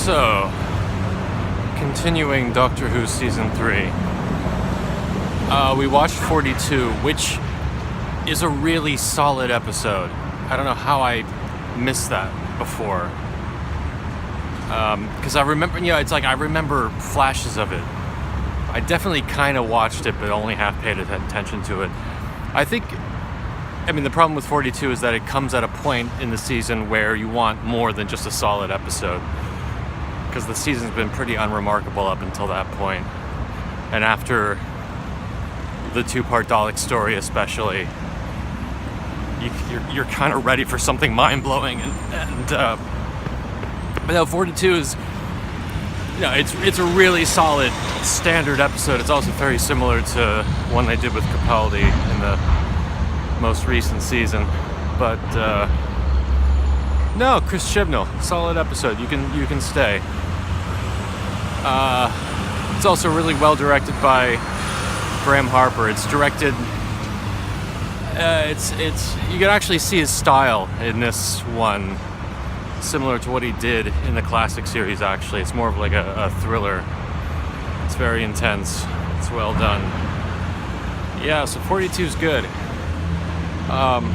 So, continuing Doctor Who Season 3, we watched 42, which is a really solid episode. I don't know how I missed that before. Because I remember, it's like I remember flashes of it. I definitely kind of watched it, but only half paid attention to it. The problem with 42 is that it comes at a point in the season where you want more than just a solid episode. Because the season's been pretty unremarkable up until that point. And after the two-part Dalek story especially, you're kind of ready for something mind-blowing. But no, 42 is, it's a really solid standard episode. It's also very similar to one they did with Capaldi in the most recent season. But no, Chris Chibnall, solid episode. You can stay. It's also really well directed by Graham Harper. It's directed. You can actually see his style in this one, similar to what he did in the classic series. Actually, it's more of like a thriller. It's very intense. It's well done. Yeah, so 42 is good. And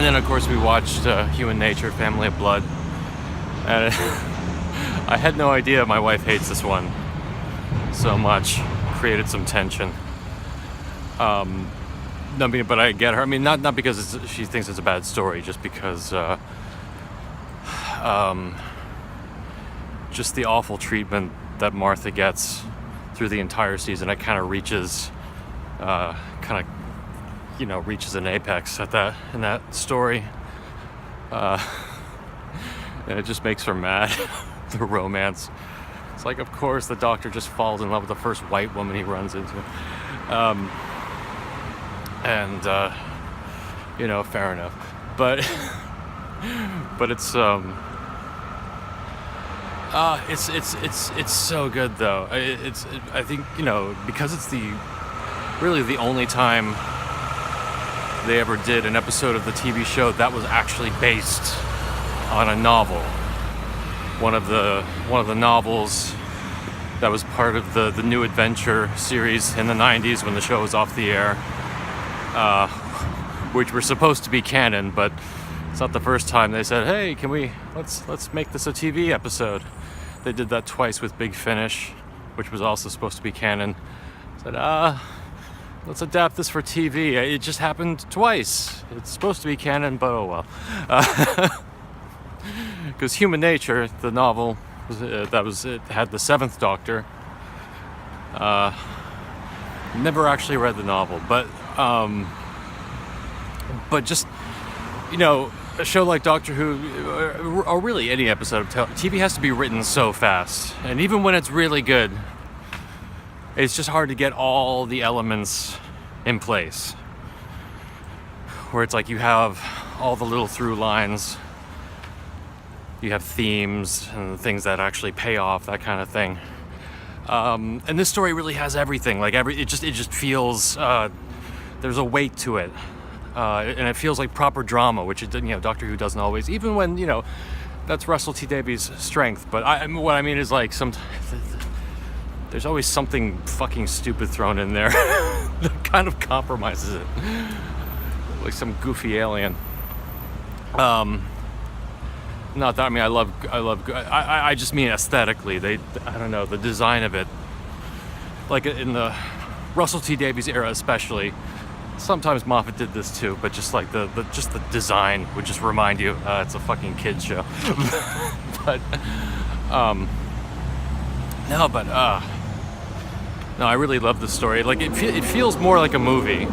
then of course we watched Human Nature, Family of Blood, and I had no idea my wife hates this one so much. Created some tension. But I get her. Not because she thinks it's a bad story, just because just the awful treatment that Martha gets through the entire season. It kind of reaches reaches an apex in that story. And it just makes her mad. The romance. It's like, of course, the Doctor just falls in love with the first white woman he runs into. Fair enough. But it's so good though. I think because it's really the only time they ever did an episode of the TV show that was actually based on a novel. One of the novels that was part of the New Adventure series in the 90s when the show was off the air, which were supposed to be canon, but it's not the first time they said, "Hey, let's make this a TV episode." They did that twice with Big Finish, which was also supposed to be canon. Said, let's adapt this for TV. It just happened twice. It's supposed to be canon, but oh well. Because Human Nature, the novel, it had the Seventh Doctor. Never actually read the novel, but just a show like Doctor Who, or really any episode of TV, has to be written so fast, and even when it's really good, it's just hard to get all the elements in place. Where it's like you have all the little through lines. You have themes and things that actually pay off, that kind of thing. And this story really has everything. It just feels there's a weight to it, and it feels like proper drama, which Doctor Who doesn't always. Even when that's Russell T Davies' strength. But what I mean is there's always something fucking stupid thrown in there that kind of compromises it, like some goofy alien. Not that, I just mean aesthetically. I don't know, the design of it. Like in the Russell T Davies era especially, sometimes Moffat did this too, but just like the design would just remind you, it's a fucking kids show. No, I really love this story. It feels more like a movie.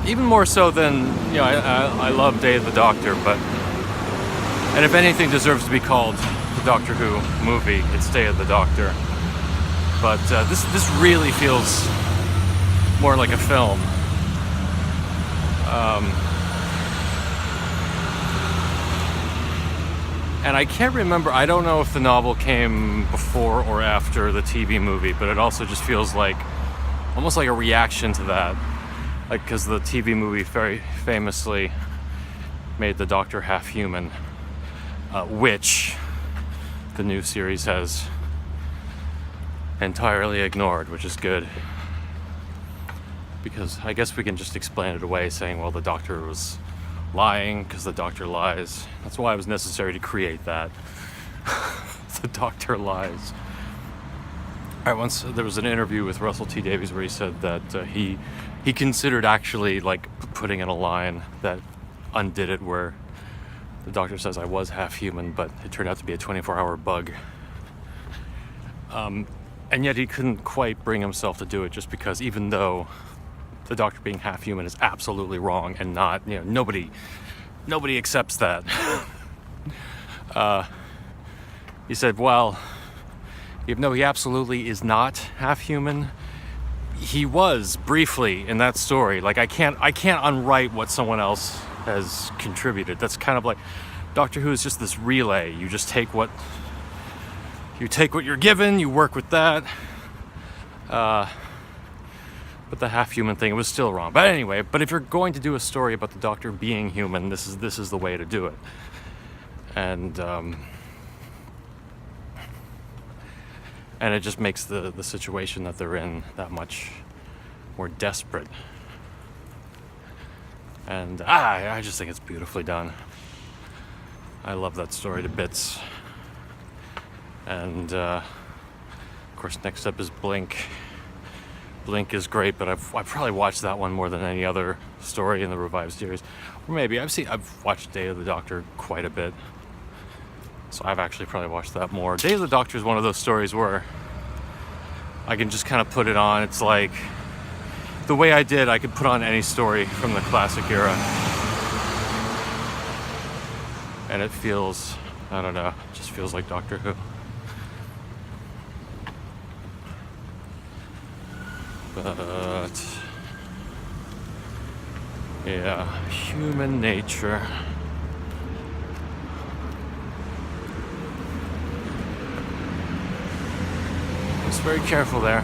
Even more so than, I love Day of the Doctor, and if anything deserves to be called the Doctor Who movie, it's Day of the Doctor. But this really feels more like a film. And I can't remember, I don't know if the novel came before or after the TV movie, but it also just feels like, almost like a reaction to that. Because the TV movie very famously made the Doctor half human, which the new series has entirely ignored, which is good. Because I guess we can just explain it away saying, well, the Doctor was lying because the Doctor lies. That's why it was necessary to create that. The Doctor lies. Once there was an interview with Russell T Davies where he said that he considered actually like putting in a line that undid it, where the Doctor says, I was half human, but it turned out to be a 24-hour bug. And yet he couldn't quite bring himself to do it, just because even though the Doctor being half human is absolutely wrong and not, nobody accepts that. He said, well, even though he absolutely is not half human, he was briefly in that story. Like, I can't unwrite what someone else has contributed. That's kind of like Doctor Who is just this relay. You just take what you're given, you work with that. But the half human thing, it was still wrong. But anyway, if you're going to do a story about the Doctor being human, this is the way to do it. And it just makes the situation that they're in that much more desperate. And I just think it's beautifully done. I love that story to bits. And of course, next up is Blink. Blink is great, but I've probably watched that one more than any other story in the revived series. Or maybe I've watched Day of the Doctor quite a bit, so I've actually probably watched that more. Day of the Doctor is one of those stories where I can just kind of put it on. It's like the way I could put on any story from the classic era, and it feels, I don't know, it just feels like Doctor Who. But yeah, human nature. Just very careful there.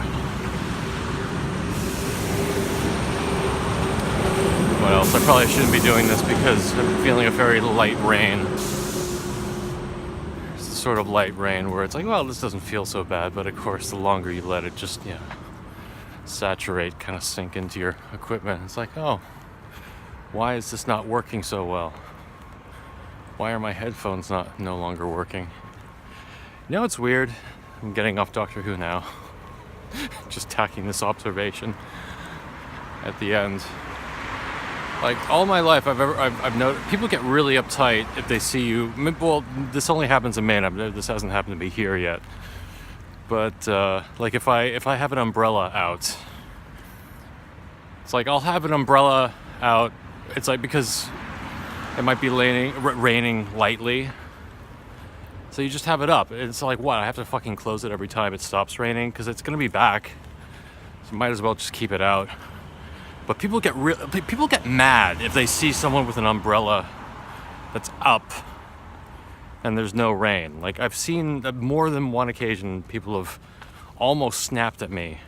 What else? I probably shouldn't be doing this because I'm feeling a very light rain. It's the sort of light rain where it's like, well, this doesn't feel so bad, but of course the longer you let it just, saturate, kind of sink into your equipment, it's like, oh, why is this not working so well? Why are my headphones no longer working? It's weird. I'm getting off Doctor Who now. Just tacking this observation at the end. Like, all my life, I've noticed people get really uptight if they see you. Well, this only happens in Maine. This hasn't happened to me here yet. But like if I have an umbrella out, it's like I'll have an umbrella out. It's like because it might be raining lightly, so you just have it up. It's like, what? I have to fucking close it every time it stops raining because it's gonna be back. So you might as well just keep it out. But people get mad if they see someone with an umbrella that's up and there's no rain. Like, I've seen more than one occasion people have almost snapped at me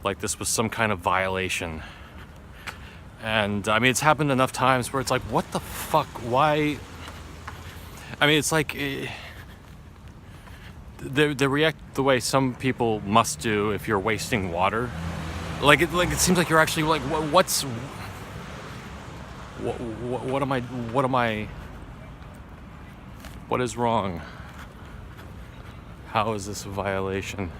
like this was some kind of violation. And I mean, it's happened enough times where it's like, what the fuck? Why? I mean, it's like they react the way some people must do if you're wasting water. Like it seems like you're actually like, what is wrong? How is this a violation?